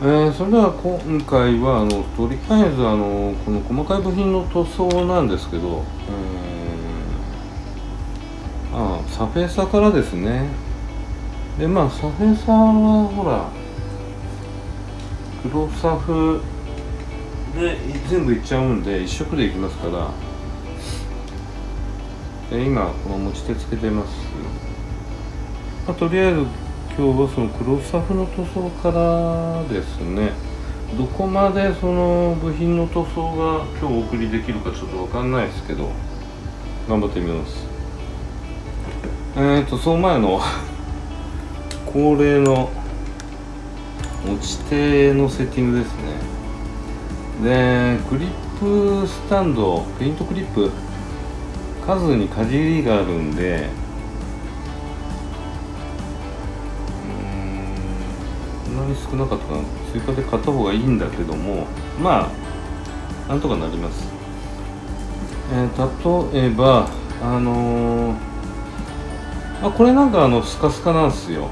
それでは今回はとりあえずこの細かい部品の塗装なんですけど、サフェーサからですね。でサフェーサはほら黒サフで全部いっちゃうんで一色でいきますから、今この持ち手つけてます。とりあえず今日はその黒サフの塗装からですね。どこまでその部品の塗装が今日お送りできるかちょっとわかんないですけど、頑張ってみます。その前の恒例の持ち手のセッティングですね。でクリップスタンド、ペイントクリップ数に限りがあるんで、こんなに少なかったかな。追加で買った方がいいんだけども、なんとかなります。例えばこれなんかスカスカなんですよ。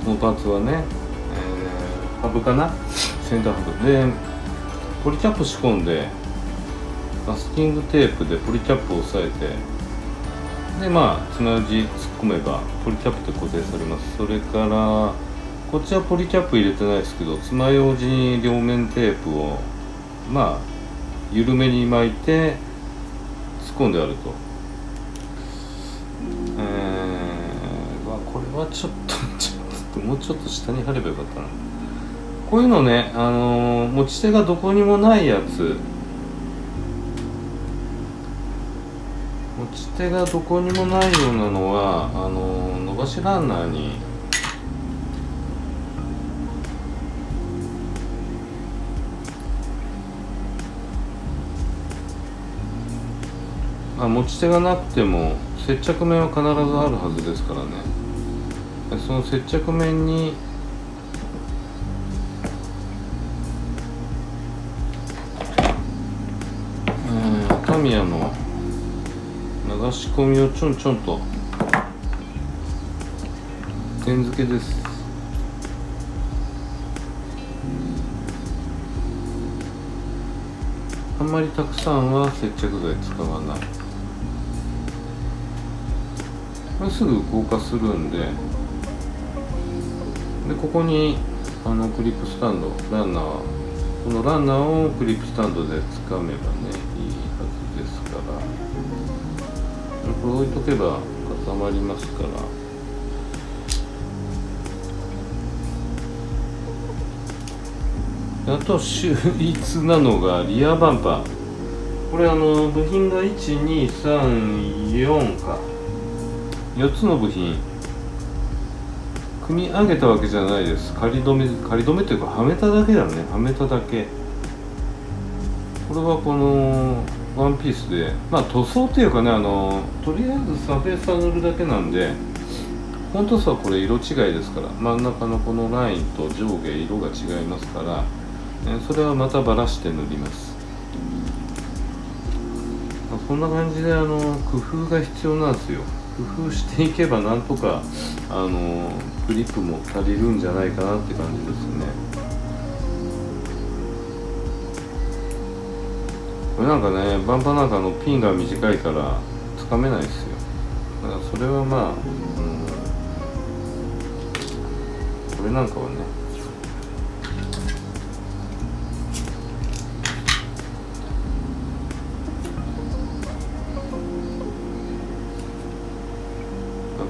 このパーツはね、ハブかな、センターハブでポリキャップ仕込んでマスキングテープでポリキャップを押さえて、でつまようじ突っ込めばポリキャップで固定されます。それからこっちはポリキャップ入れてないですけど、つまようじに両面テープを緩めに巻いて突っ込んであると。これはちょっともうちょっと下に貼ればよかったな。こういうのね、持ち手がどこにもないやつ、持ち手がどこにもないようなのは伸ばしランナーに持ち手がなくても接着面は必ずあるはずですからね。その接着面にタミヤの流し込みをちょんちょんと点付けです。あんまりたくさんは接着剤使わない。これすぐ硬化するんで、ここにクリップスタンド、ランナー、このランナーをクリップスタンドでつかめばねいいはずですから、これ置いとけば固まりますから。あと秀逸なのがリアバンパー。これ部品が1234か4つの部品組み上げたわけじゃないです。仮止めというかはめただけだね。はめただけ。これはこのワンピースで塗装っていうかね、とりあえずサフェーサ塗るだけなんで、本当はこれ色違いですから、真ん中のこのラインと上下色が違いますから、それはまたバラして塗ります。こんな感じで工夫が必要なんですよ。工夫していけばなんとかグリップも足りるんじゃないかなって感じですね。これなんかね、バンパーなんかピンが短いからつかめないですよ。だからそれはこれなんかはね、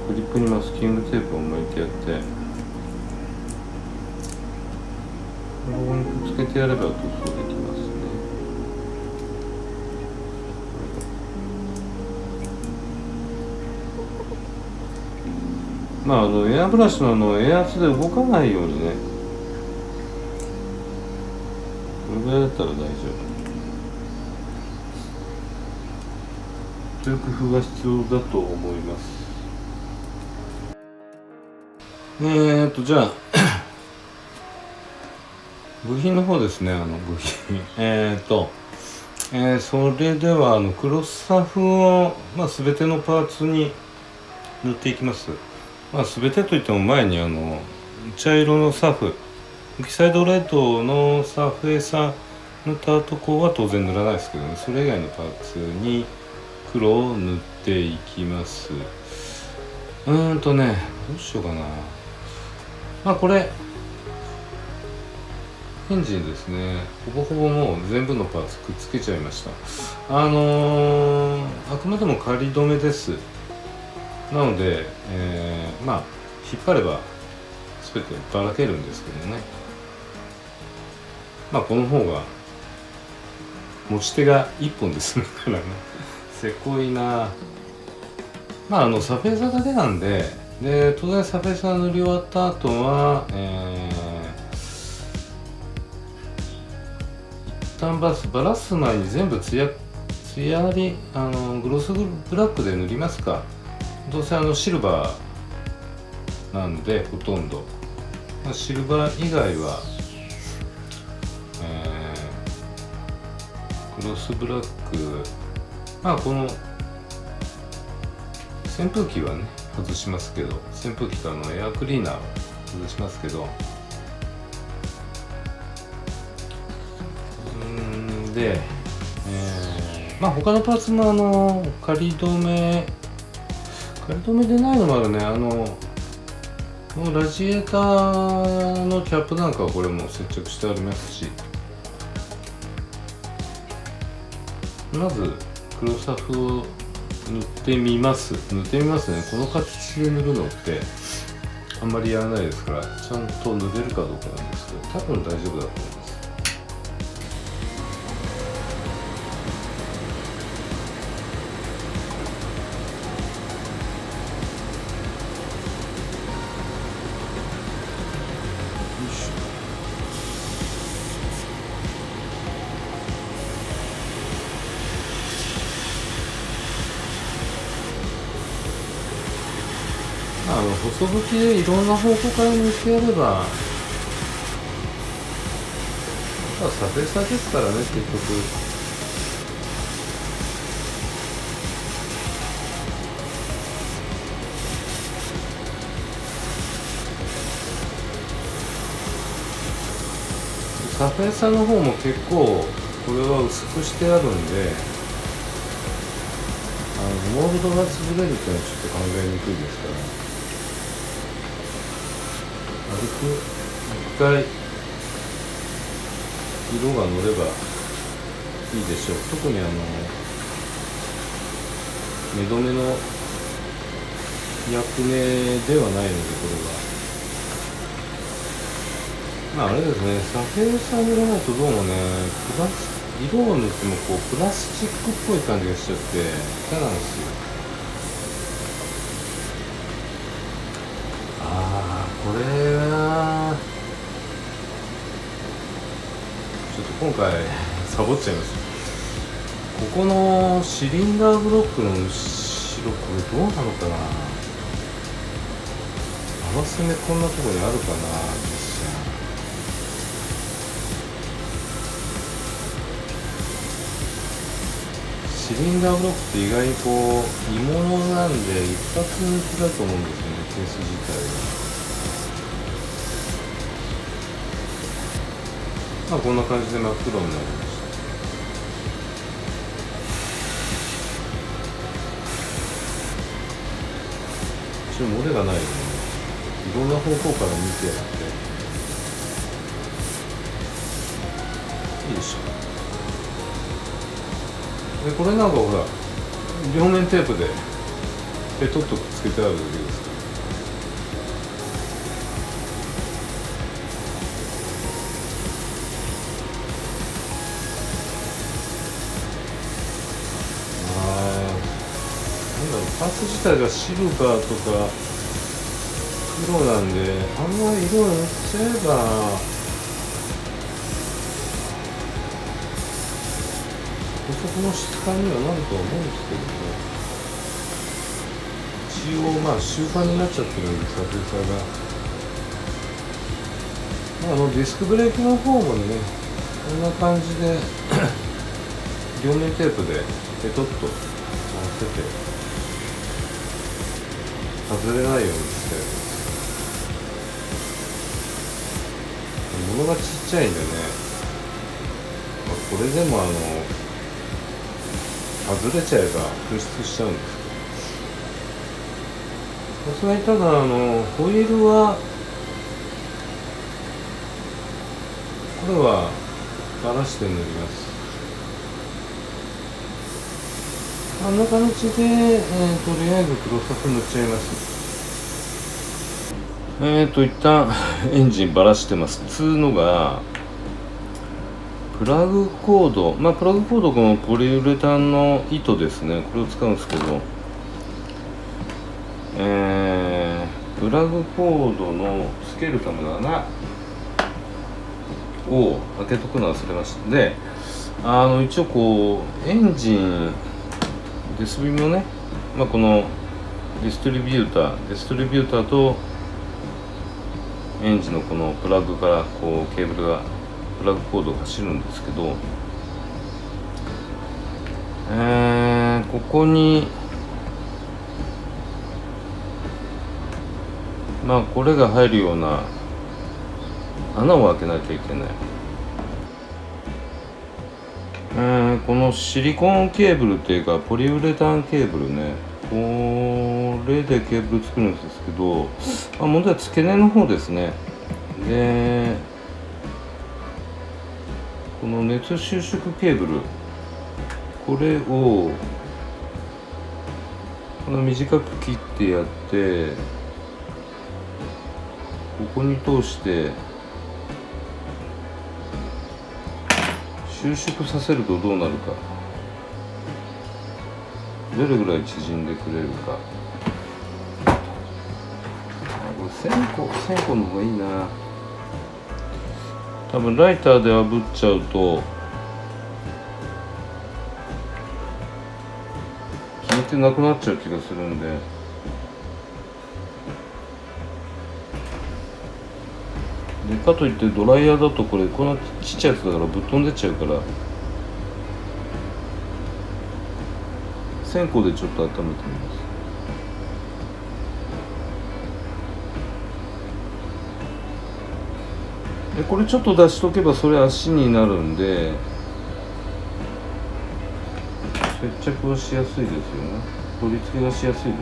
グリップにマスキングテープを巻いてやって、ここにくっつけてやれば塗装できますね。エアブラシのエア圧で動かないようにね、これぐらいだったら大丈夫という工夫が必要だと思います。じゃあ部品の方ですね。部品それではクロスサフを全てのパーツに塗っていきます。全てといっても前に茶色のサフオキサイドレッドのサーフェイサー塗ったとこは当然塗らないですけどね、それ以外のパーツに黒を塗っていきます。どうしようかな。これエンジンですね、ほぼほぼもう全部のパーツくっつけちゃいました。あくまでも仮止めです。なので、引っ張れば全てばらけるんですけどね。この方が持ち手が1本で済むからねせこいな。サフェーサーだけなんで、当然サフェーサー塗り終わった後は、一旦ばらす前に全部ツヤりグロスブラックで塗りますか。どうせシルバーなんでほとんど、シルバー以外は、グロスブラック、この扇風機はね外しますけど、扇風機からのエアクリーナーを外しますけど、で、他のパーツも仮止めでないのもあるね。このラジエーターのキャップなんかはこれも接着してありますし、まず黒サフを塗ってみますね。この形で塗るのってあんまりやらないですから、ちゃんと塗れるかどうかなんですけど、多分大丈夫だと思います。細吹きでいろんな方向から塗ってやれば、サフェーサーですからね、結局。サフェーサーの方も結構これは薄くしてあるんで、モールドが潰れるっていうのはちょっと考えにくいですから、軽く一回色が乗ればいいでしょう。特に目止めの役目ではないので、これはあれですね、サフェーサー塗らないとどうもね、色を塗ってもプラスチックっぽい感じがしちゃって嫌なんですよ。これはちょっと今回サボっちゃいました。ここのシリンダーブロックの後ろ、これどうなのかな。合わせ目こんなところにあるかな。シリンダーブロックって意外に鋳物なんで一発抜きだと思うんですよね、ケース自体が。こんな感じで真っ黒になりました。一応漏れがないように、いろんな方向から見てやっていいでしょう。でこれなんかほら両面テープでペトッとくっつけてあるだけですから。パーツ自体がシルバーとか黒なんで、あんまり色を塗っちゃえばそこの質感にはなると思うんですけどね。一応習慣になっちゃってるんで、サフェーサーがディスクブレーキの方もね、こんな感じで両面テープでペトッと合わせて外れないようにして、物物がちっちゃいんでね、これでも外れちゃえば紛失しちゃうんですけど、さすがにただホイールはこれはバラして塗ります。あんな感じで、とりあえず黒サフ塗っちゃいます。一旦エンジンばらしてます。つうのがプラグコード、プラグコードこのポリウレタンの糸ですね、これを使うんですけど、プラグコードのつけるための穴を開けとくの忘れました。で、一応こうエンジンデスビもね、このディストリビューターとエンジンのこのプラグからこうケーブルがプラグコードが走るんですけど、ここにこれが入るような穴を開けなきゃいけない。このシリコンケーブルっていうかポリウレタンケーブルね、これでケーブル作るんですけど、問題は付け根の方ですね。で、この熱収縮ケーブル、これをこの短く切ってやって、ここに通して収縮させるとどうなるか、どれぐらい縮んでくれるか。これ線香の方がいいな。多分ライターで炙っちゃうと消えてなくなっちゃう気がするんで、かといってドライヤーだとこれこんなちっちゃいやつだからぶっ飛んでっちゃうから、線香でちょっと温めてみます。でこれちょっと出しとけばそれ足になるんで接着はしやすいですよね。取り付けがしやすいですよね。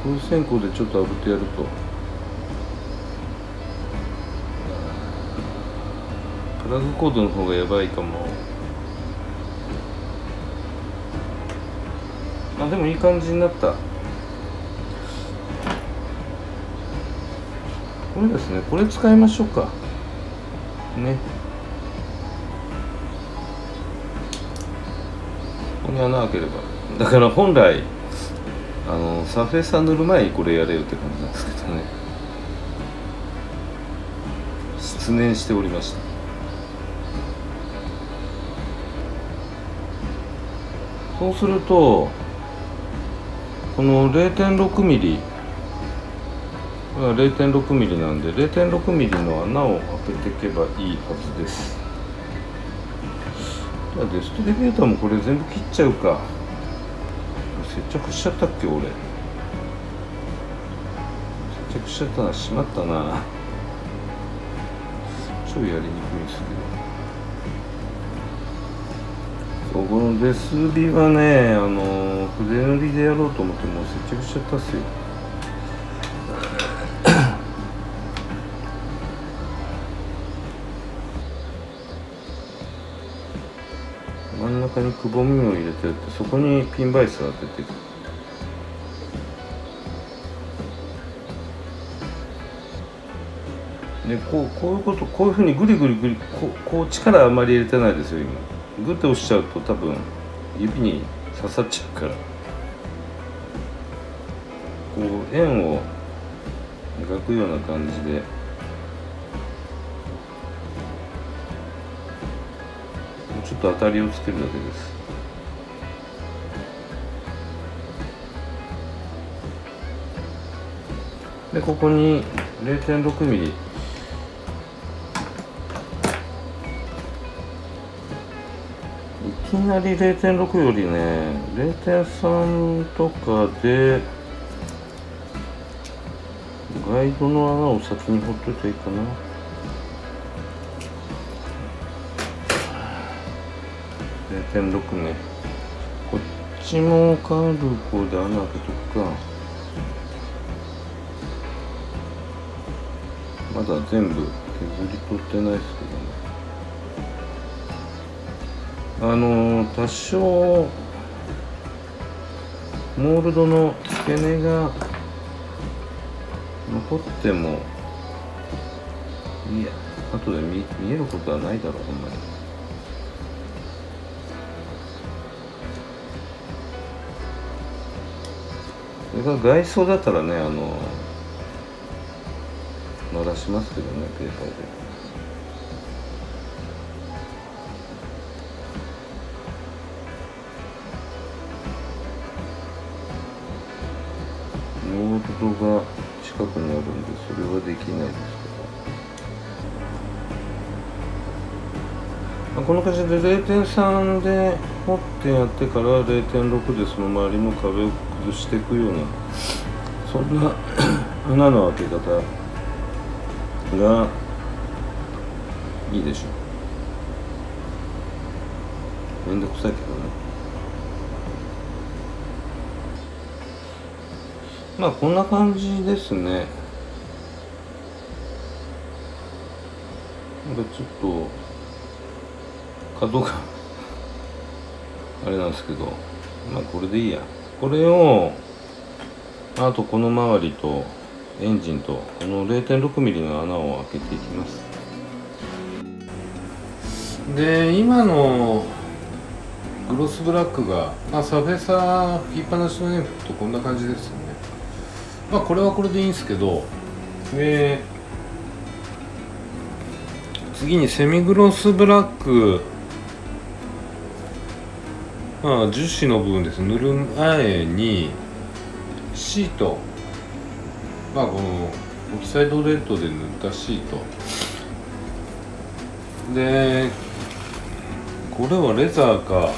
こういう線香でちょっと炙ってやると、プラグコードの方がやばいかも。でもいい感じになった。これですね、これ使いましょうかね。ここに穴開ければ、だから本来サーフェイサー塗る前にこれやれよって感じなんですけどね、失念しておりました。そうするとこの 0.6 ミリが 0.6 ミリなんで 0.6 ミリの穴を開けていけばいいはずです。じゃあデストリビューターもこれ全部切っちゃうか。接着しちゃったっけ俺。接着しちゃったな、しまったな。超やりにくいんですけど、このデスビはね、筆塗りでやろうと思ってもう接着しちゃったっすよ。真ん中にくぼみを入れてって、そこにピンバイスを当てていく。でこういうふうにグリグリこう力あんまり入れてないですよ今。グッて押しちゃうと多分指に刺さっちゃうから、こう円を描くような感じでちょっと当たりをつけるだけです。でここに 0.6 ミリいきなり 0.6 よりね 0.3 とかでガイドの穴を先に掘っといたらいいかな。0.6 ね。こっちもカルコで穴開けとくか。まだ全部削り取ってないですけどね。多少モールドの付け根が残ってもいや、後で見えることはないだろう、ほんまに。それが外装だったらね、まだしますけどね、ペーパーで。モールドが近くにあるんで、それはできないですけど、この感じで 0.3 で掘ってやってから 0.6 でその周りの壁を崩していくような、そんな穴の開け方がいいでしょ。めんどくさいけどね。まあこんな感じですね。なんかちょっと角があれなんですけど、まあこれでいいや。これをあとこの周りとエンジンとこの 0.6 ミリの穴を開けていきます。で、今のグロスブラックが、サフェサー吹きっぱなしのネームとこんな感じですよね。これはこれでいいんですけど、次にセミグロスブラック、樹脂の部分です。塗る前にシート、このオキサイドレッドで塗ったシートで、これはレザーか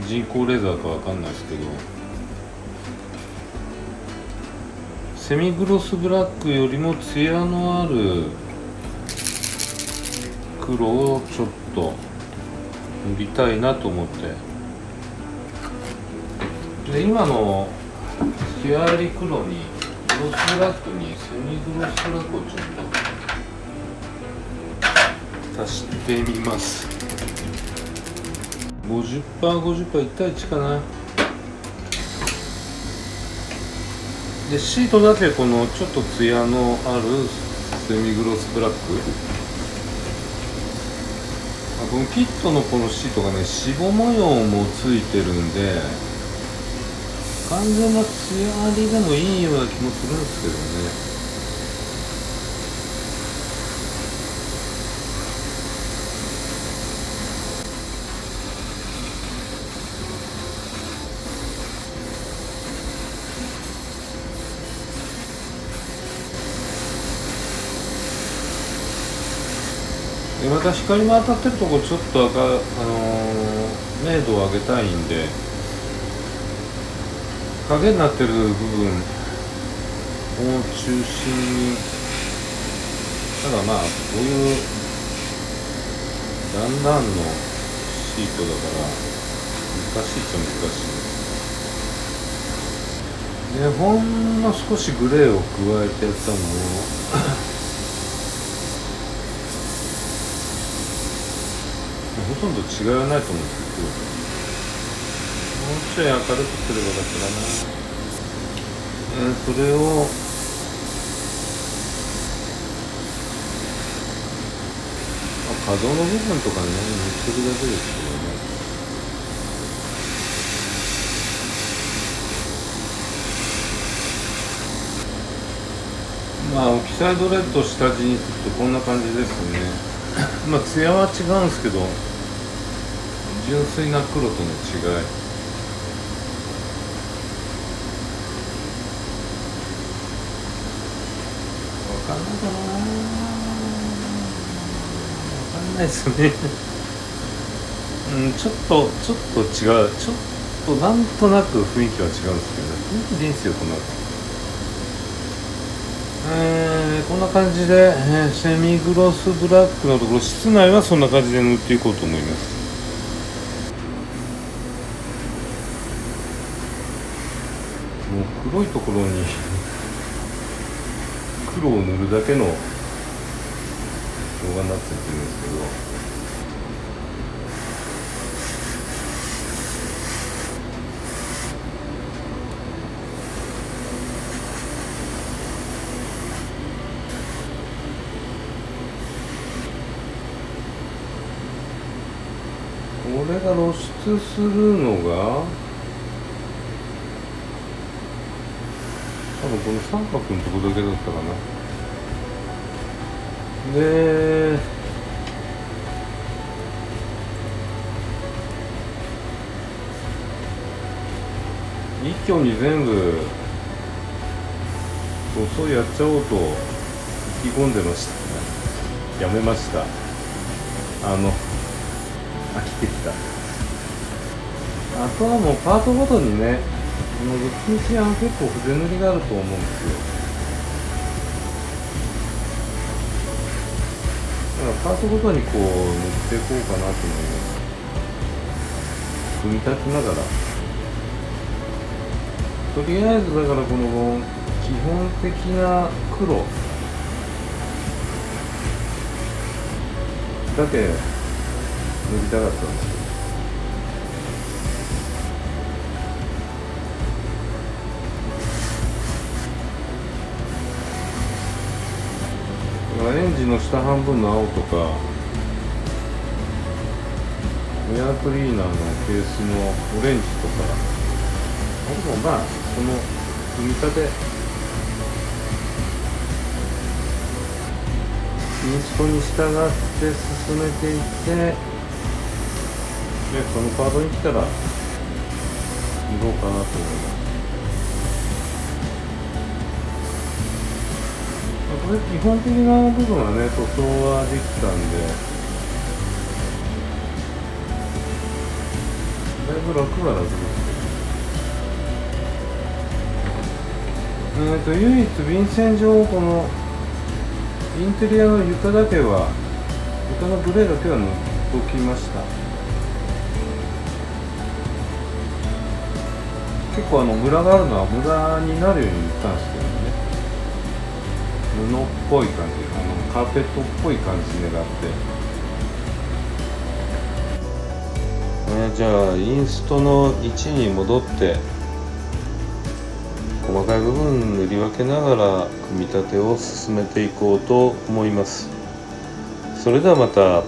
人工レザーかわかんないですけど、セミグロスブラックよりもツヤのある黒をちょっと塗りたいなと思って、で今のツヤあり黒にグロスブラックにセミグロスブラックをちょっと足してみます。 50%50% 1対1かな。でシートだけこのちょっとツヤのあるセミグロスブラック、このキットのこのシートがね、しぼ模様もついてるんで完全なツヤありでもいいような気もするんですけどね。でまた光も当たってるとこちょっと明度を上げたいんで、影になってる部分を中心に、ただこういう段々のシートだから難しいっちゃ難しいで、ほんの少しグレーを加えてやったのをほとんど違いはないと思うんですけど、もうちょい明るくすればだからな。それを角の部分とかね、塗ってるだけですけどね。オキサイドレッド下地にするとこんな感じですね。ツヤは違うんですけど、純粋な黒との違い。わかんないかな。わかんないですね。ちょっと違う。ちょっとなんとなく雰囲気は違うんですけどね。雰囲気でいいんですよ、この。こんな感じで、セミグロスブラックのところ、室内はそんな感じで塗っていこうと思います。もう黒いところに黒を塗るだけの動画になっちゃってるんですけど、これが露出するのが多分この三角のところだけだったかな。で一挙に全部そうやっちゃおうと意気込んでました。やめました。飽きてきた。あとはもうパートごとにね、どっちみち結構筆塗りがあると思うんですよ。だからパートごとにこう塗っていこうかなと思います。組み立てながら。とりあえずだからこの基本的な黒だけ塗りたかったんですけど、エンジンの下半分の青とかエアクリーナーのケースのオレンジとか、あともまあその組み立てインストに従って進めていって、でそのカードに来たら塗ろうかなと思います。これ基本的な部分はね塗装はできたんでだいぶ楽は楽ですけど、唯一便箋上このインテリアの床だけは床のグレーだけは塗っときました。結構ムラがあるのは無駄になるように塗ったんですけどね、布っぽい感じ、カーペットっぽい感じ狙って、じゃあインストの位置に戻って細かい部分塗り分けながら組み立てを進めていこうと思います。それではまた。